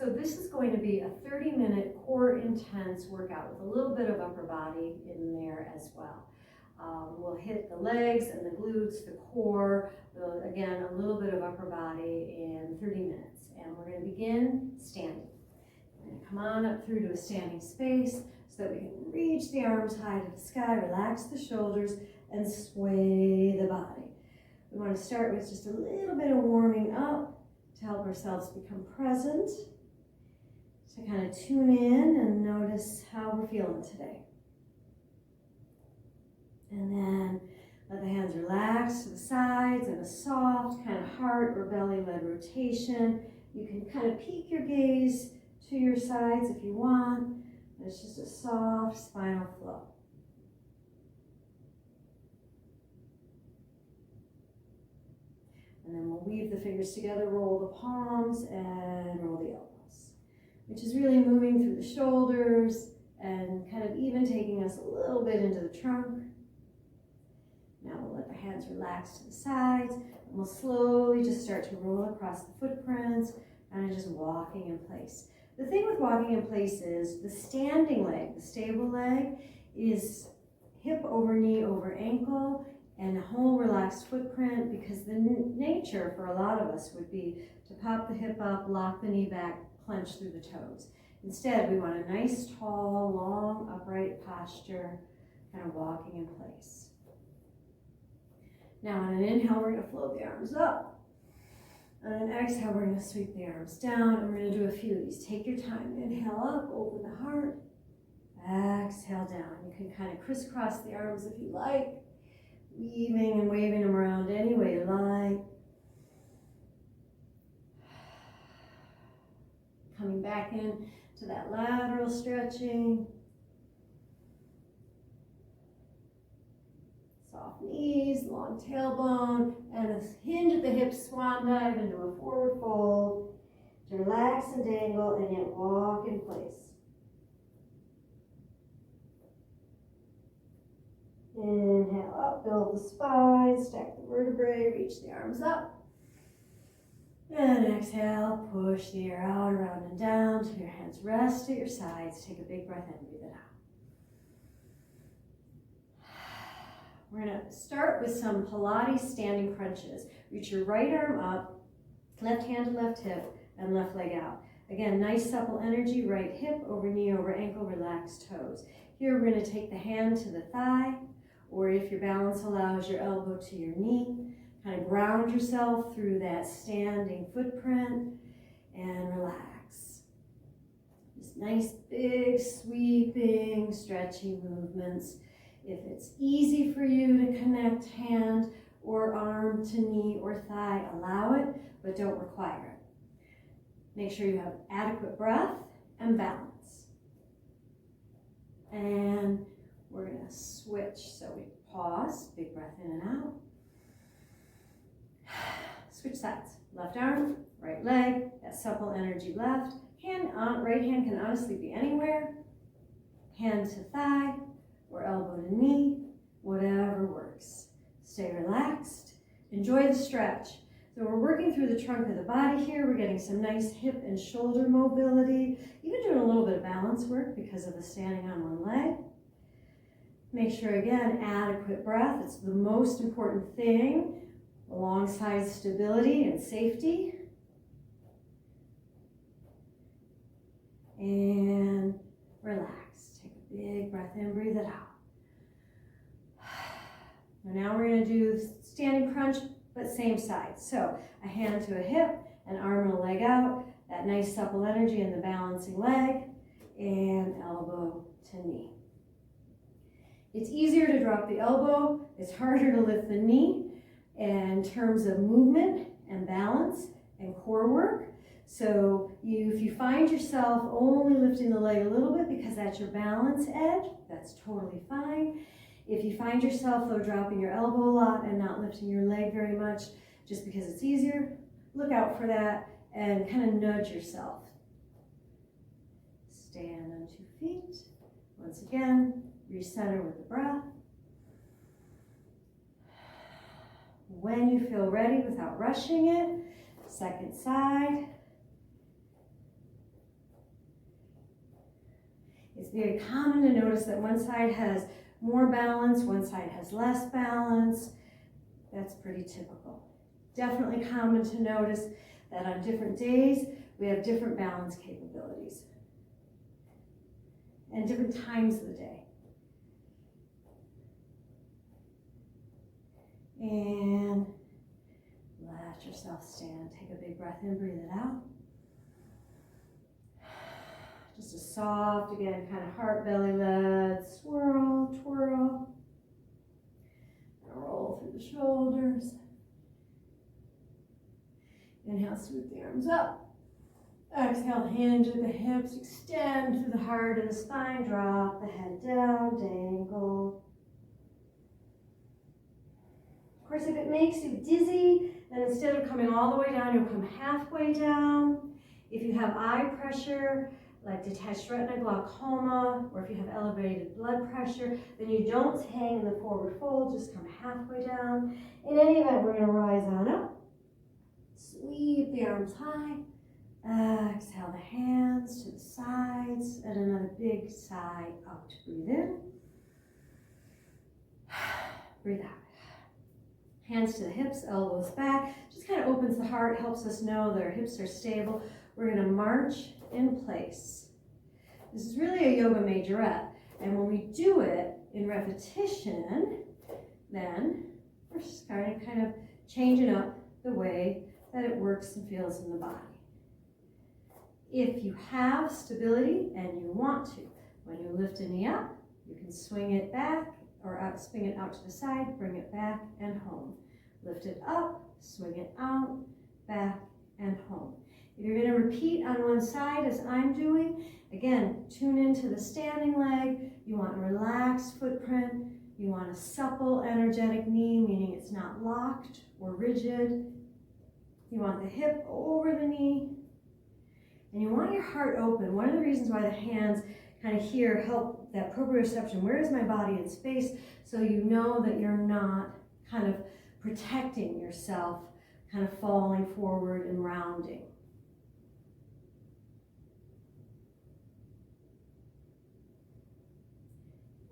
So this is going to be a 30-minute core intense workout with a little bit of upper body in there as well. We'll hit the legs and the glutes, the core, again, a little bit of upper body in 30 minutes. And we're going to begin standing. We're going to come on up through to a standing space so that we can reach the arms high to the sky, relax the shoulders, and sway the body. We want to start with just a little bit of warming up to help ourselves become present, to kind of tune in and notice how we're feeling today. And then let the hands relax to the sides in a soft kind of heart or belly-led rotation. You can kind of peek your gaze to your sides if you want. It's just a soft spinal flow. And then we'll weave the fingers together, roll the palms, and roll the elbows, which is really moving through the shoulders and kind of even taking us a little bit into the trunk. Now we'll let the hands relax to the sides, and we'll slowly just start to roll across the footprints, kind of just walking in place. The thing with walking in place is the standing leg, the stable leg, is hip over knee over ankle, and a whole relaxed footprint, because the nature for a lot of us would be to pop the hip up, lock the knee back, clench through the toes. Instead, we want a nice, tall, long, upright posture, kind of walking in place. Now on an inhale, we're going to float the arms up. On an exhale, we're going to sweep the arms down, and we're going to do a few of these. Take your time. Inhale up, open the heart. Exhale down. You can kind of crisscross the arms if you like, weaving and waving them around any way you like. Coming back in to that lateral stretching. Soft knees, long tailbone, and a hinge at the hips, swan dive into a forward fold to relax and dangle and yet walk in place. Inhale up, build the spine, stack the vertebrae, reach the arms up. And exhale, push the air out, around and down till your hands rest at your sides. Take a big breath in, breathe it out. We're going to start with some Pilates standing crunches. Reach your right arm up, left hand to left hip, and left leg out. Again, nice supple energy, right hip over knee over ankle, relaxed toes. Here we're going to take the hand to the thigh, or if your balance allows, your elbow to your knee. Kind of ground yourself through that standing footprint and relax. Just nice, big, sweeping, stretching movements. If it's easy for you to connect hand or arm to knee or thigh, allow it, but don't require it. Make sure you have adequate breath and balance. And we're going to switch. So we pause, big breath in and out. Switch sides. Left arm, right leg, that supple energy left. Right hand can honestly be anywhere. Hand to thigh or elbow to knee, whatever works. Stay relaxed. Enjoy the stretch. So we're working through the trunk of the body here. We're getting some nice hip and shoulder mobility. Even doing a little bit of balance work because of the standing on one leg. Make sure, again, adequate breath. It's the most important thing, alongside stability and safety. And relax. Take a big breath in, breathe it out. And now we're going to do standing crunch, but same side. So a hand to a hip, an arm and a leg out, that nice supple energy in the balancing leg, and elbow to knee. It's easier to drop the elbow. It's harder to lift the knee in terms of movement and balance and core work. So if you find yourself only lifting the leg a little bit because that's your balance edge, that's totally fine. If you find yourself, though, dropping your elbow a lot and not lifting your leg very much just because it's easier, look out for that and kind of nudge yourself. Stand on 2 feet. Once again, recenter with the breath. When you feel ready, without rushing it, second side. It's very common to notice that one side has more balance, one side has less balance. That's pretty typical. Definitely common to notice that on different days, we have different balance capabilities and different times of the day. And let yourself stand. Take a big breath in, breathe it out. Just a soft, again, kind of heart belly led swirl, twirl. And roll through the shoulders. Inhale, swoop the arms up. Exhale, hinge at the hips, extend through the heart of the spine, drop the head down, dangle. Of course, if it makes you dizzy, then instead of coming all the way down, you'll come halfway down. If you have eye pressure, like detached retina, glaucoma, or if you have elevated blood pressure, then you don't hang in the forward fold, just come halfway down. In any event, we're going to rise on up. Sweep the arms high. Exhale the hands to the sides, and another big sigh out. Breathe in. Breathe out. Hands to the hips, elbows back. Just kind of opens the heart, helps us know that our hips are stable. We're going to march in place. This is really a yoga majorette, and when we do it in repetition, then we're just kind of changing up the way that it works and feels in the body. If you have stability and you want to, when you lift a knee up, you can swing it back or swing it out to the side, bring it back and home. Lift it up, swing it out, back and home. If you're going to repeat on one side as I'm doing, again, tune into the standing leg. You want a relaxed footprint. You want a supple, energetic knee, meaning it's not locked or rigid. You want the hip over the knee. And you want your heart open. One of the reasons why the hands kind of here help that proprioception. Where is my body in space? So you know that you're not kind of protecting yourself, kind of falling forward and rounding.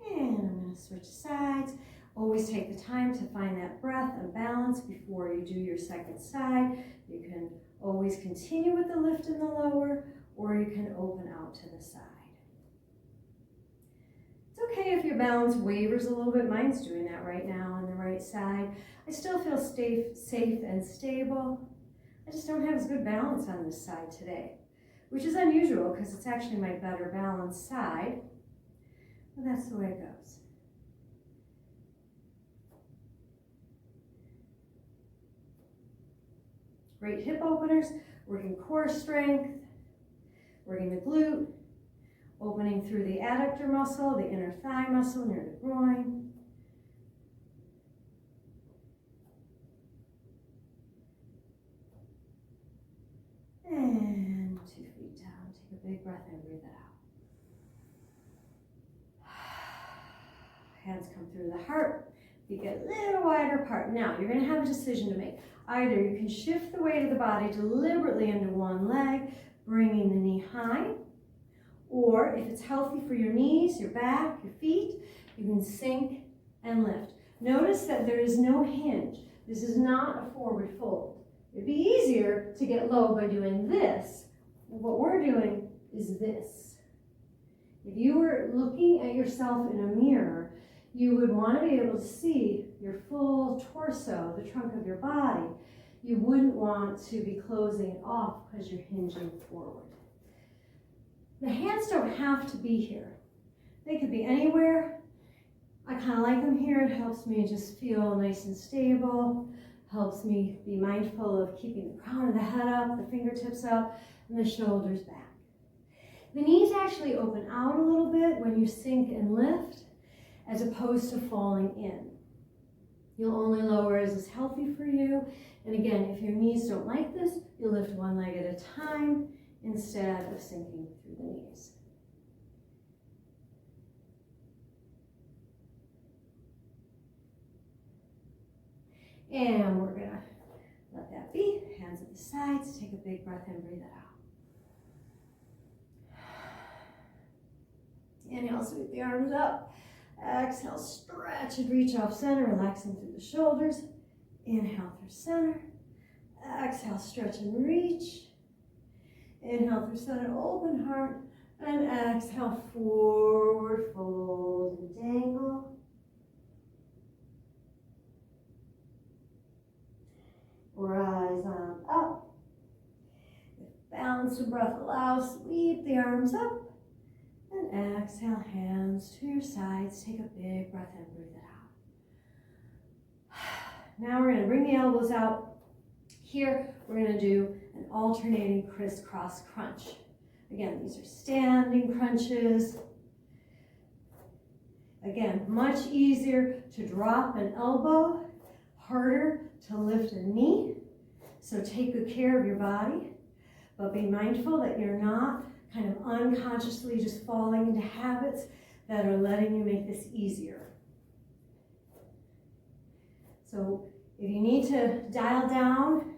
And I'm going to switch sides. Always take the time to find that breath and balance before you do your second side. You can always continue with the lift in the lower, or you can open out to the side. It's okay if your balance wavers a little bit. Mine's doing that right now on the right side. I still feel safe and stable. I just don't have as good balance on this side today, which is unusual because it's actually my better balanced side. But that's the way it goes. Great hip openers, working core strength, working the glute, opening through the adductor muscle, the inner thigh muscle near the groin. And 2 feet down, take a big breath in, breathe it out. Hands come through the heart, feet get a little wider apart. Now, you're going to have a decision to make. Either you can shift the weight of the body deliberately into one leg, bringing the knee high, or if it's healthy for your knees, your back, your feet, you can sink and lift. Notice that there is no hinge. This is not a forward fold. It'd be easier to get low by doing this. What we're doing is this. If you were looking at yourself in a mirror, you would want to be able to see your full torso, the trunk of your body. You wouldn't want to be closing it off because you're hinging forward. The hands don't have to be here. They could be anywhere. I kind of like them here. It helps me just feel nice and stable. Helps me be mindful of keeping the crown of the head up, the fingertips up, and the shoulders back. The knees actually open out a little bit when you sink and lift, as opposed to falling in. You'll only lower as is healthy for you. And again, if your knees don't like this, you lift one leg at a time instead of sinking through the knees. And we're gonna let that be. Hands at the sides, take a big breath in, breathe it out. the arms up. Exhale, stretch and reach off center, relaxing through the shoulders. Inhale through center. Exhale, stretch and reach. Inhale through center, open heart. And exhale, forward fold and dangle. Rise on up. If balance and breath allows, sweep the arms up. And exhale, hands to your sides. Take a big breath in, breathe it out. Now we're going to bring the elbows out. Here, we're going to do an alternating crisscross crunch. Again, these are standing crunches. Again, much easier to drop an elbow, harder to lift a knee. So take good care of your body, but be mindful that you're not kind of unconsciously just falling into habits that are letting you make this easier. So if you need to dial down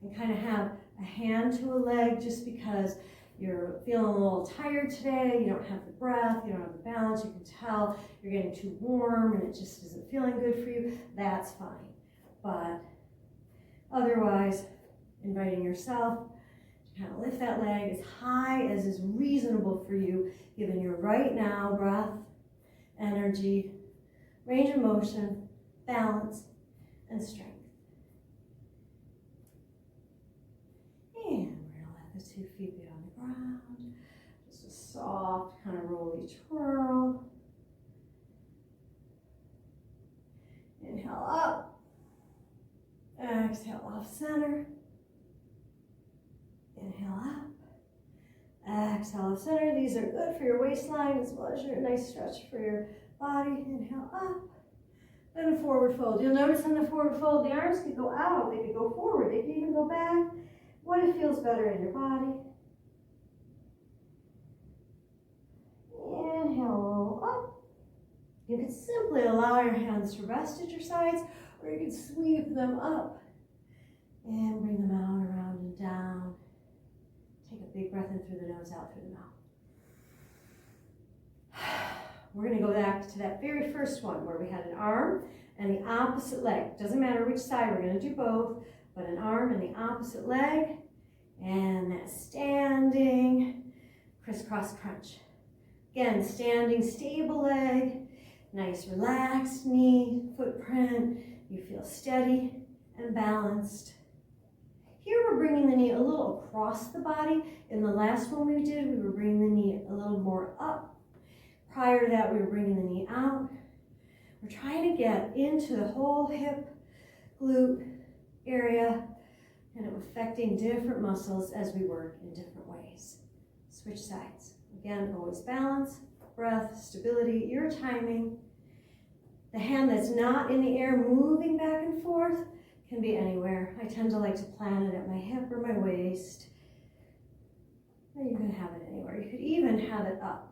and kind of have a hand to a leg just because you're feeling a little tired today, you don't have the breath, you don't have the balance, you can tell you're getting too warm and it just isn't feeling good for you, that's fine. But otherwise, inviting yourself to kind of lift that leg as high as is reasonable for you, given your right now breath, energy, range of motion, balance, and strength. And we're going to let the 2 feet be on the ground. Just a soft kind of rolly twirl. Inhale up. Exhale off center. Inhale up. Exhale off center. These are good for your waistline as well as your nice stretch for your body. Inhale up. Then a forward fold. You'll notice on the forward fold, the arms could go out, they could go forward, they could even go back. What it feels better in your body. Inhale, roll up. You can simply allow your hands to rest at your sides, or you can sweep them up and bring them out, around and down. Take a big breath in through the nose, out through the mouth. We're going to go back to that very first one where we had an arm and the opposite leg. Doesn't matter which side, we're going to do both, but an arm and the opposite leg, and that standing crisscross crunch. Again, standing stable leg, nice relaxed knee, footprint. You feel steady and balanced. Here we're bringing the knee a little across the body. In the last one we did, we were bringing the knee a little more up. Prior to that, we were bringing the knee out. We're trying to get into the whole hip, glute area, kind of affecting different muscles as we work in different ways. Switch sides. Again, always balance, breath, stability, your timing. The hand that's not in the air moving back and forth can be anywhere. I tend to like to plant it at my hip or my waist. And you can have it anywhere. You could even have it up.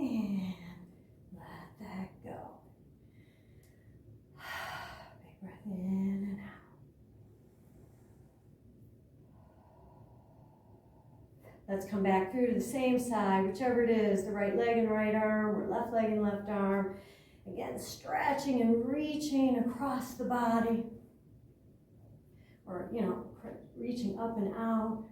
And let that go. Big breath in and out. Let's come back through to the same side, whichever it is, the right leg and right arm, or left leg and left arm. Again, stretching and reaching across the body. Or, reaching up and out.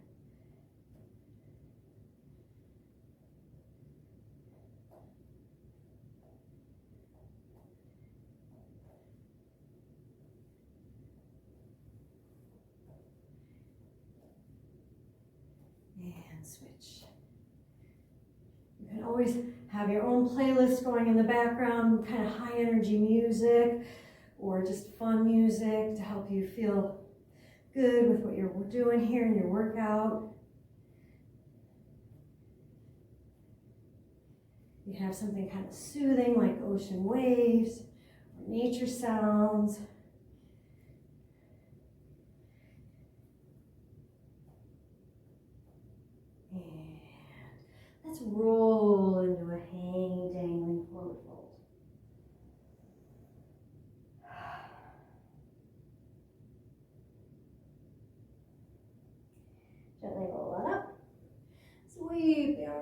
And switch. You can always have your own playlist going in the background, kind of high energy music or just fun music to help you feel good with what you're doing here in your workout. You have something kind of soothing like ocean waves or nature sounds. Let's roll into a hanging, dangling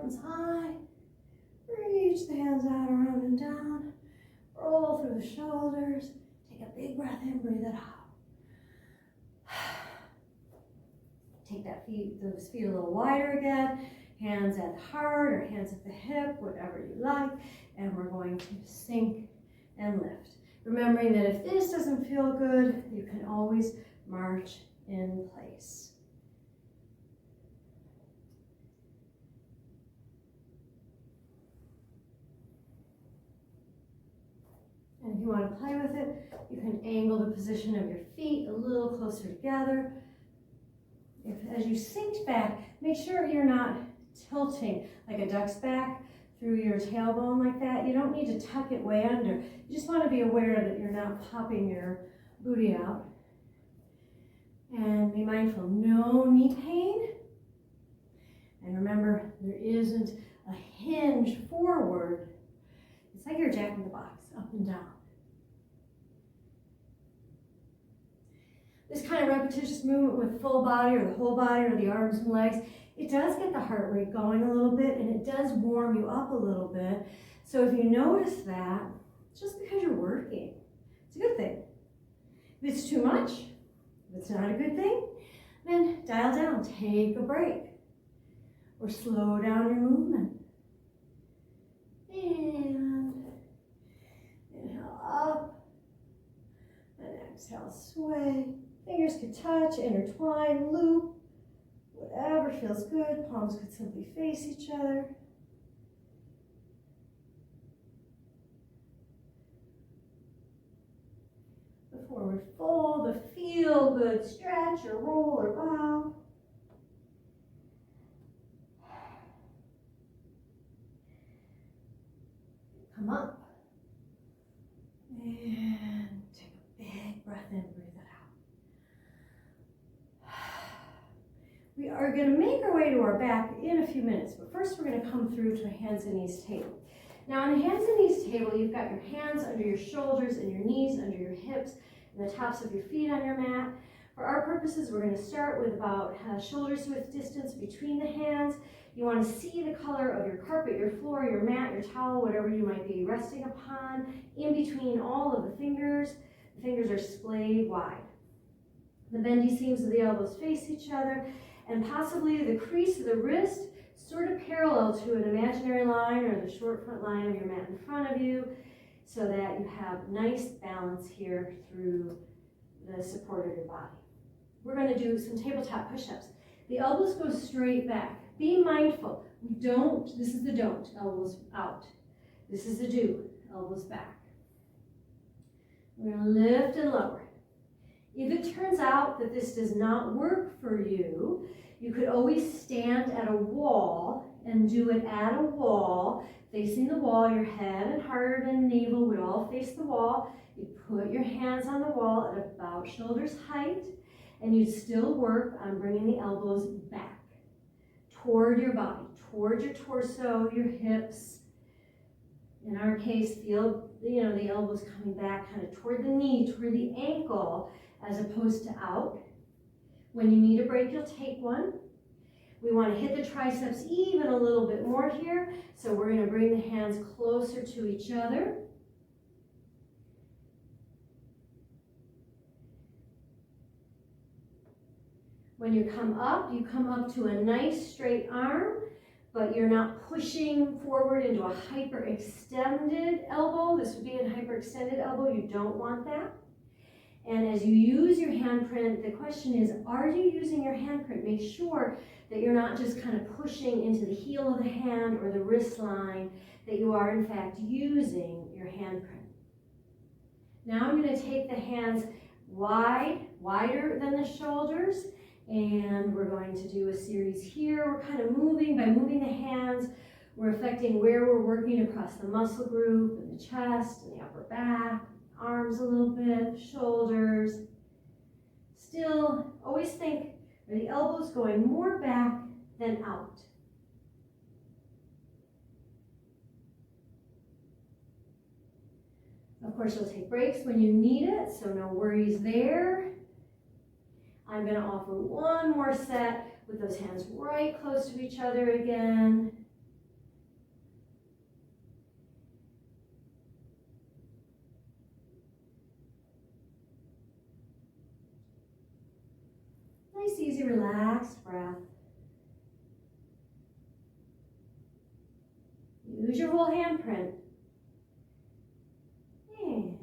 arms high. Reach the hands out, around and down. Roll through the shoulders. Take a big breath in, breathe it out. Take those feet a little wider again. Hands at the heart or hands at the hip, whatever you like. And we're going to sink and lift. Remembering that if this doesn't feel good, you can always march in place. And if you want to play with it, you can angle the position of your feet a little closer together. As you sink back, make sure you're not tilting like a duck's back through your tailbone like that. You don't need to tuck it way under. You just want to be aware that you're not popping your booty out. And be mindful, no knee pain. And remember, there isn't a hinge forward. It's like you're Jack in the Box, up and down. This kind of repetitious movement with full body or the whole body or the arms and legs, it does get the heart rate going a little bit and it does warm you up a little bit. So if you notice that, it's just because you're working. It's a good thing. If it's too much, if it's not a good thing, then dial down, take a break, or slow down your movement. And inhale up, and exhale, sway. Fingers could touch, intertwine, loop, whatever feels good. Palms could simply face each other. The forward fold, the feel good stretch or roll or bow. Come up. And take a big breath in, breathe it out. We are going to make our way to our back in a few minutes, but first we're going to come through to a hands and knees table. Now on the hands and knees table, you've got your hands under your shoulders and your knees under your hips and the tops of your feet on your mat. For our purposes, we're going to start with about shoulders width distance between the hands. You want to see the color of your carpet, your floor, your mat, your towel, whatever you might be resting upon, in between all of the fingers. The fingers are splayed wide. The bendy seams of the elbows face each other, and possibly the crease of the wrist sort of parallel to an imaginary line or the short front line of your mat in front of you, so that you have nice balance here through the support of your body. We're going to do some tabletop push-ups. The elbows go straight back. Be mindful. This is the don't, elbows out. This is the do, elbows back. We're going to lift and lower. If it turns out that this does not work for you, you could always stand at a wall and do it at a wall, facing the wall. Your head and heart and navel would all face the wall. You put your hands on the wall at about shoulder's height, and you still work on bringing the elbows back toward your body, toward your torso, your hips. In our case, feel the elbows coming back kind of toward the knee, toward the ankle, as opposed to out. When you need a break, you'll take one. We want to hit the triceps even a little bit more here, so we're going to bring the hands closer to each other. When you come up to a nice straight arm, but you're not pushing forward into a hyperextended elbow. This would be a hyperextended elbow. You don't want that. And as you use your handprint, the question is, are you using your handprint? Make sure that you're not just kind of pushing into the heel of the hand or the wrist line, that you are in fact using your handprint. Now I'm going to take the hands wider than the shoulders, and we're going to do a series here. We're kind of moving, by moving the hands, we're affecting where we're working across the muscle group, and the chest, and the upper back, arms a little bit, shoulders. Still, always think, are the elbows going more back than out? Of course, you'll take breaks when you need it, so no worries there. I'm going to offer one more set with those hands right close to each other again. easy, relaxed breath. Use your whole handprint. And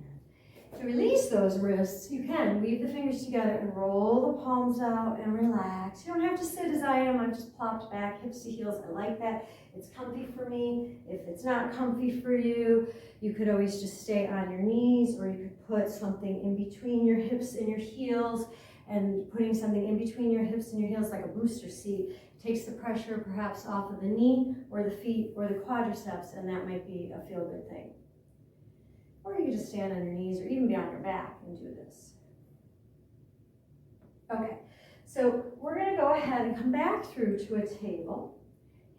to release those wrists, you can weave the fingers together and roll the palms out and relax. You don't have to sit as I am. I'm just plopped back, hips to heels. I like that. It's comfy for me. If it's not comfy for you, you could always just stay on your knees, or you could put something in between your hips and your heels, and putting something in between your hips and your heels like a booster seat takes the pressure perhaps off of the knee or the feet or the quadriceps, and that might be a feel-good thing. Or you can just stand on your knees or even be on your back and do this. Okay, so we're going to go ahead and come back through to a table.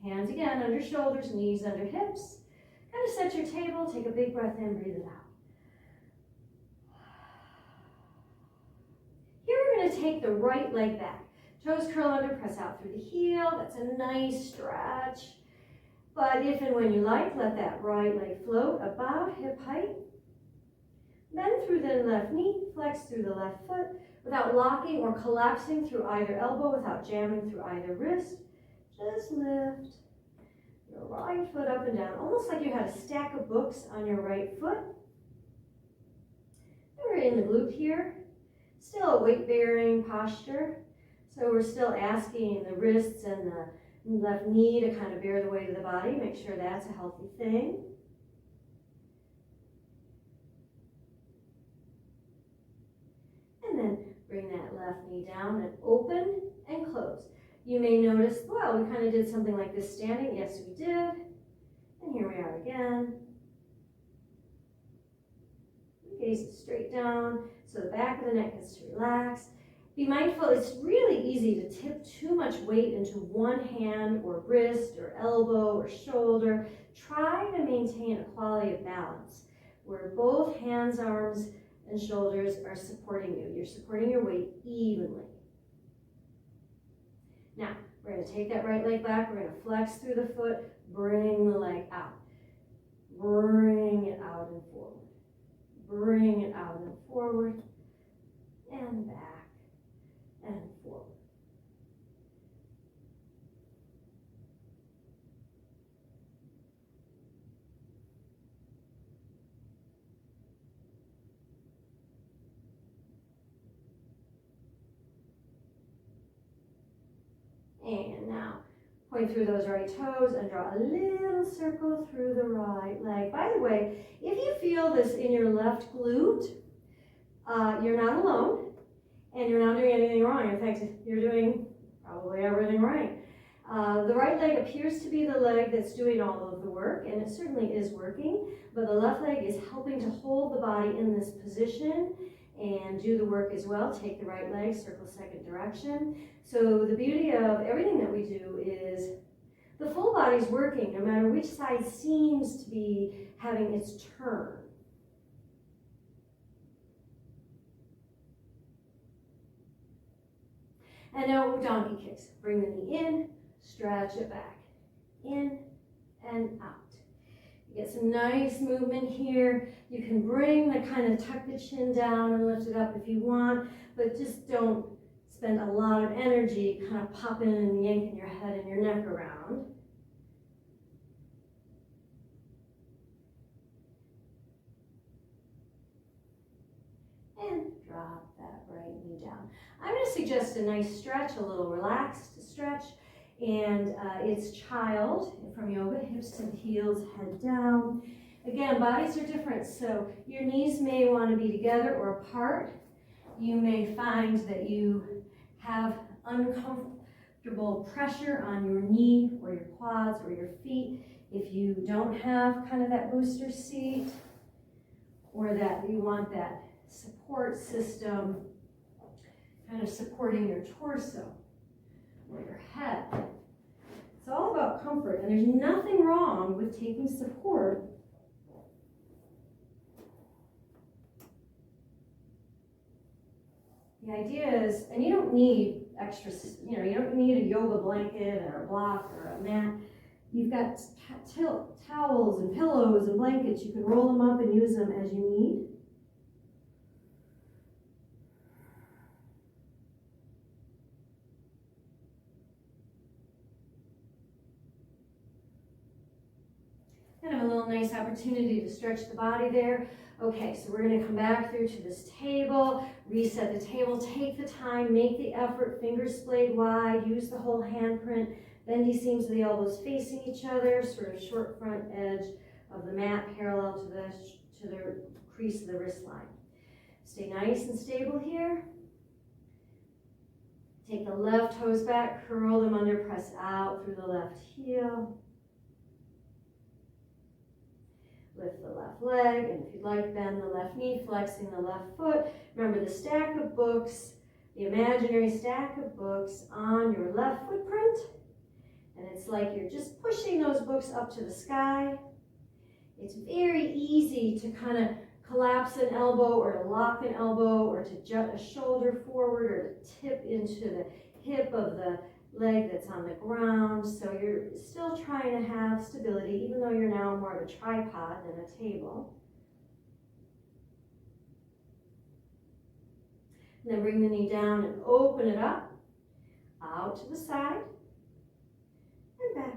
Hands again under shoulders, knees under hips. Kind of set your table, take a big breath in, breathe it out. Here we're going to take the right leg back. Toes curl under, press out through the heel. That's a nice stretch. But if and when you like, let that right leg float about hip height. Bend through the left knee, flex through the left foot without locking or collapsing through either elbow, without jamming through either wrist. Just lift your right foot up and down, almost like you had a stack of books on your right foot. And we're in the glute here. Still a weight-bearing posture. So we're still asking the wrists and the left knee to kind of bear the weight of the body. Make sure that's a healthy thing. And then bring that left knee down and open and close. You may notice, well, we kind of did something like this standing. Yes, we did. And here we are again. Gaze straight down so the back of the neck gets to relax. Be mindful, it's really easy to tip too much weight into one hand or wrist or elbow or shoulder. Try to maintain a quality of balance where both hands, arms, and shoulders are supporting you. You're supporting your weight evenly. Now, we're going to take that right leg back. We're going to flex through the foot, bring the leg out. Bring it out and forward. Bring it out and forward, and back, and forward. And now, point through those right toes and draw a little circle through the right leg. By the way, if you feel this in your left glute, you're not alone and you're not doing anything wrong. In fact, you're doing probably everything right. The right leg appears to be the leg that's doing all of the work, and it certainly is working, but the left leg is helping to hold the body in this position and do the work as well. Take the right leg, circle second direction. So the beauty of everything that we do is the full body's working, no matter which side seems to be having its turn. And now donkey kicks. Bring the knee in, stretch it back, in and out. You get some nice movement here. You can bring the kind of tuck the chin down and lift it up if you want, but just don't spend a lot of energy kind of popping and yanking your head and your neck around. And drop that right knee down. I'm going to suggest a nice stretch, a little relaxed stretch, and it's child from yoga, hips to the heels, head down. Again, bodies are different, so your knees may want to be together or apart. You may find that you have uncomfortable pressure on your knee or your quads or your feet if you don't have kind of that booster seat, or that you want that support system kind of supporting your torso or your head. It's all about comfort, and there's nothing wrong with taking support The idea is, and you don't need extra, you don't need a yoga blanket or a block or a mat. You've got towels and pillows and blankets. You can roll them up and use them as you need. Kind of a little nice opportunity to stretch the body there. Okay, so we're going to come back through to this table, reset the table, take the time, make the effort, fingers splayed wide, use the whole handprint, bendy seams of the elbows facing each other, sort of short front edge of the mat parallel to the crease of the wrist line. Stay nice and stable here. Take the left toes back, curl them under, press out through the left heel. Lift the left leg, and if you'd like, bend the left knee, flexing the left foot. Remember the stack of books, the imaginary stack of books on your left footprint. And it's like you're just pushing those books up to the sky. It's very easy to kind of collapse an elbow or to lock an elbow or to jut a shoulder forward or to tip into the hip of the leg that's on the ground. So you're still trying to have stability, even though you're now more of a tripod than a table. And then bring the knee down and open it up, out to the side and back.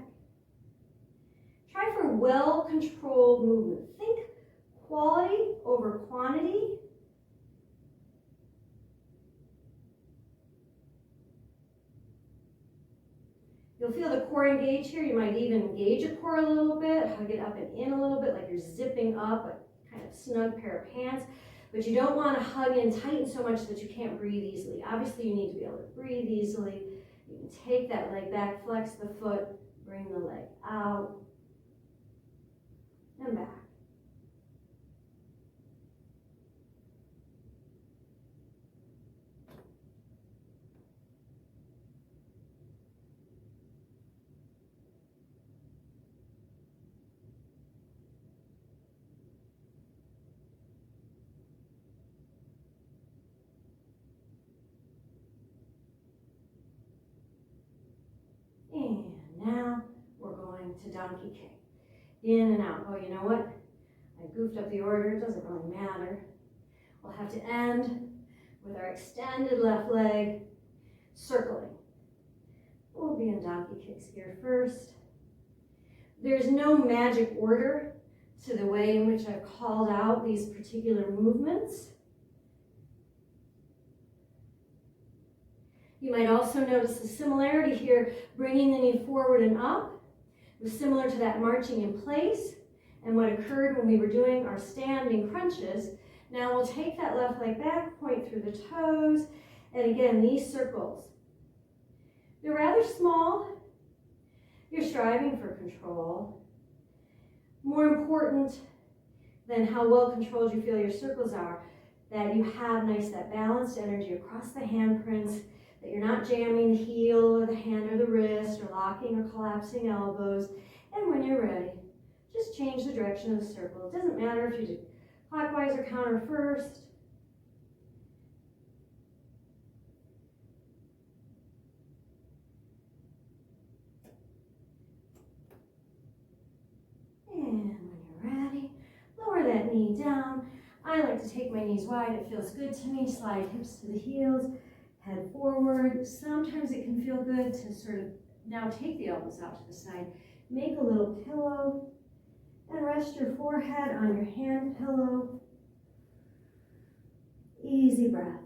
Try for well-controlled movement. Think quality over quantity. You'll feel the core engage here. You might even engage your core a little bit, hug it up and in a little bit like you're zipping up a kind of snug pair of pants. But you don't want to hug and tighten so much that you can't breathe easily. Obviously, you need to be able to breathe easily. You can take that leg back, flex the foot, bring the leg out and back. And now we're going to donkey kick. In and out. Oh, you know what? I goofed up the order. It doesn't really matter. We'll have to end with our extended left leg circling. We'll be in donkey kicks here first. There's no magic order to the way in which I've called out these particular movements. You might also notice the similarity here, bringing the knee forward and up was similar to that marching in place and what occurred when we were doing our standing crunches. Now we'll take that left leg back, point through the toes, and again, these circles. They're rather small. You're striving for control. More important than how well controlled you feel your circles are, that you have that balanced energy across the handprints, that you're not jamming the heel or the hand or the wrist or locking or collapsing elbows. And when you're ready, just change the direction of the circle. It doesn't matter if you do clockwise or counter first. And when you're ready, lower that knee down. I like to take my knees wide. It feels good to me. Slide hips to the heels. Head forward. Sometimes it can feel good to sort of now take the elbows out to the side. Make a little pillow and rest your forehead on your hand pillow. Easy breath.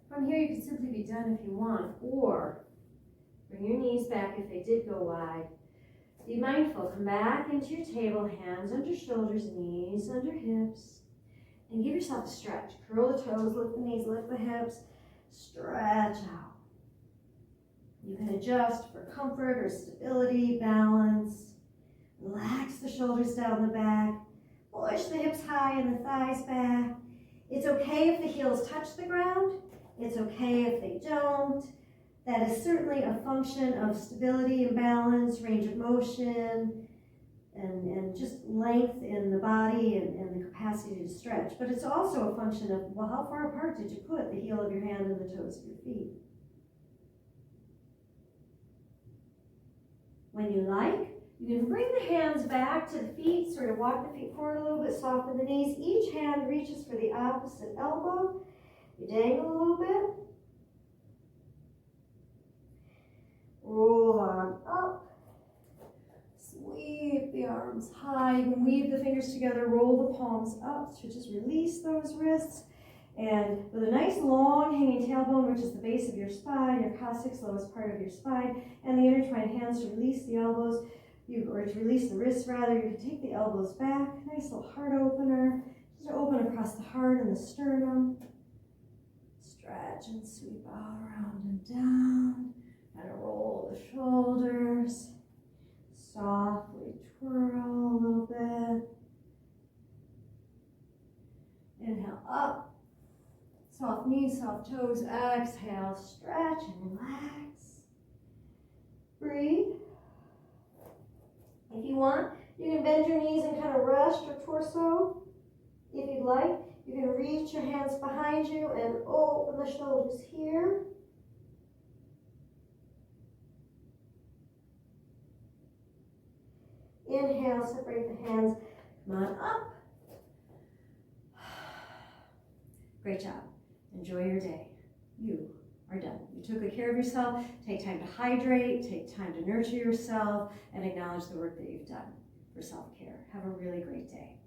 From here, you can simply be done if you want, or bring your knees back if they did go wide. Be mindful, come back into your table, hands under shoulders, knees under hips. And give yourself a stretch. Curl the toes, lift the knees, lift the hips, stretch out. You can adjust for comfort or stability, balance. Relax the shoulders down the back. Push the hips high and the thighs back. It's okay if the heels touch the ground. It's okay if they don't. That is certainly a function of stability and balance, range of motion, and just length in the body and the capacity to stretch. But it's also a function of, well, how far apart did you put the heel of your hand and the toes of your feet? When you like, you can bring the hands back to the feet, sort of walk the feet forward a little bit, soften the knees. Each hand reaches for the opposite elbow. You dangle a little bit. Roll on up. Sweep the arms high. You can weave the fingers together, roll the palms up to just release those wrists. And with a nice long hanging tailbone, which is the base of your spine, your coccyx, lowest part of your spine, and the intertwined hands to release the elbows, or to release the wrists rather, you can take the elbows back. Nice little heart opener. Just open across the heart and the sternum. Stretch and sweep out, around and down. Kind of roll the shoulders. Softly twirl a little bit. Inhale up. Soft knees, soft toes. Exhale, stretch and relax. Breathe. If you want, you can bend your knees and kind of rest your torso. If you'd like, you can reach your hands behind you and open the shoulders here. Inhale, separate the hands. Come on up. Great job. Enjoy your day. You are done. You took good care of yourself. Take time to hydrate, take time to nurture yourself, and acknowledge the work that you've done for self-care. Have a really great day.